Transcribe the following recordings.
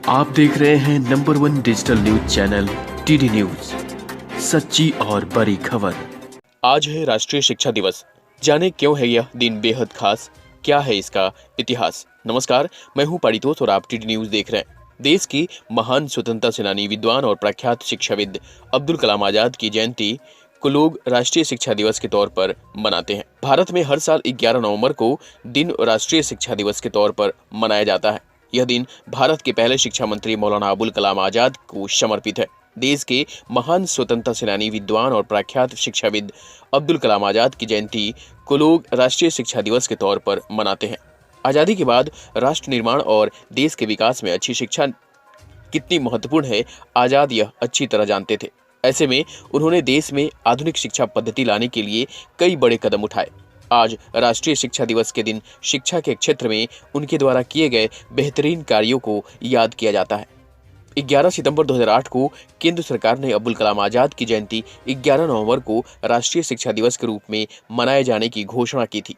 आप देख रहे हैं number 1 digital news channel TD news, सच्ची और बड़ी खबर। आज है राष्ट्रीय शिक्षा दिवस। जाने क्यों है यह दिन बेहद खास, क्या है इसका इतिहास। नमस्कार, मैं हूं पारितोष और आप टीडी न्यूज देख रहे हैं। देश की महान स्वतंत्रता सेनानी, विद्वान और प्रख्यात शिक्षाविद अब्दुल कलाम आजाद की जयंती को लोग राष्ट्रीय शिक्षा दिवस के तौर पर मनाते हैं। भारत में हर साल 11 नवंबर को दिन राष्ट्रीय शिक्षा दिवस के तौर पर मनाया जाता है। यह दिन भारत के पहले शिक्षा मंत्री मौलाना अबुल कलाम आजाद को समर्पित है। देश के महान स्वतंत्रता सेनानी, विद्वान और प्रख्यात शिक्षाविद अब्दुल कलाम आजाद की जयंती को लोग राष्ट्रीय शिक्षा दिवस के तौर पर मनाते हैं। आज़ादी के बाद राष्ट्र निर्माण और देश के विकास में अच्छी शिक्षा कितनी महत्वपूर्ण है, आजाद यह अच्छी तरह जानते थे। ऐसे में उन्होंने देश में आधुनिक शिक्षा पद्धति लाने के लिए कई बड़े कदम उठाए। आज राष्ट्रीय शिक्षा दिवस के दिन शिक्षा के क्षेत्र में उनके द्वारा किए गए बेहतरीन कार्यों को याद किया जाता है। 11 सितंबर 2008 को केंद्र सरकार ने अब्दुल कलाम आजाद की जयंती 11 नवंबर को राष्ट्रीय शिक्षा दिवस के रूप में मनाए जाने की घोषणा की थी।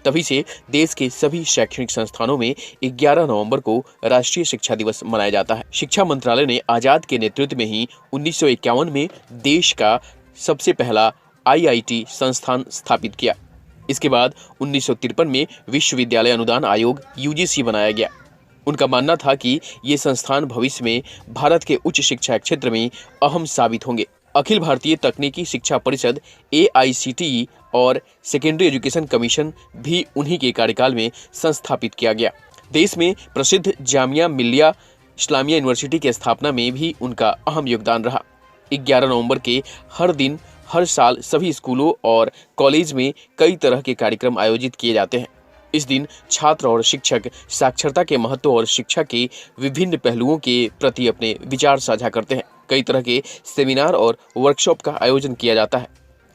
तभी से देश के सभी शैक्षणिक संस्थानों में 11 नवंबर को राष्ट्रीय शिक्षा दिवस मनाया जाता है। शिक्षा मंत्रालय ने आजाद के नेतृत्व में ही 1951 में देश का सबसे पहला IIT संस्थान स्थापित किया। इसके बाद 1953 में विश्वविद्यालय अनुदान आयोग UGC बनाया गया। उनका मानना था कि ये संस्थान भविष्य में भारत के उच्च शिक्षा क्षेत्र में अहम साबित होंगे। अखिल भारतीय तकनीकी शिक्षा परिषद AICTE और सेकेंडरी एजुकेशन कमीशन भी उन्हीं के कार्यकाल में संस्थापित किया गया। देश में प्रसिद्ध जामिया मिल्लिया इस्लामिया यूनिवर्सिटी की स्थापना में भी उनका अहम योगदान रहा। 11 नवंबर के हर दिन हर साल सभी स्कूलों और कॉलेज में कई तरह के कार्यक्रम आयोजित किए जाते हैं। इस दिन छात्र और शिक्षक साक्षरता के महत्व और शिक्षा के विभिन्न पहलुओं के प्रति अपने विचार साझा करते हैं। कई तरह के सेमिनार और वर्कशॉप का आयोजन किया जाता है।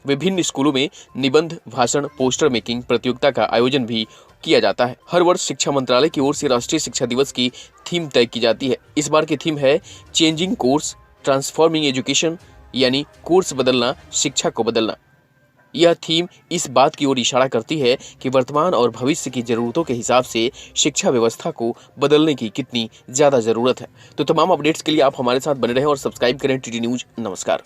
विभिन्न स्कूलों में निबंध, भाषण, पोस्टर मेकिंग प्रतियोगिता का आयोजन भी किया जाता है। हर वर्ष शिक्षा मंत्रालय की ओर से राष्ट्रीय शिक्षा दिवस की थीम तय की जाती है। इस बार की थीम है चेंजिंग कोर्स ट्रांसफॉर्मिंग एजुकेशन, यानी कोर्स बदलना, शिक्षा को बदलना। यह थीम इस बात की ओर इशारा करती है कि वर्तमान और भविष्य की जरूरतों के हिसाब से शिक्षा व्यवस्था को बदलने की कितनी ज्यादा जरूरत है। तो तमाम अपडेट्स के लिए आप हमारे साथ बने रहें और सब्सक्राइब करें टीडी न्यूज। नमस्कार।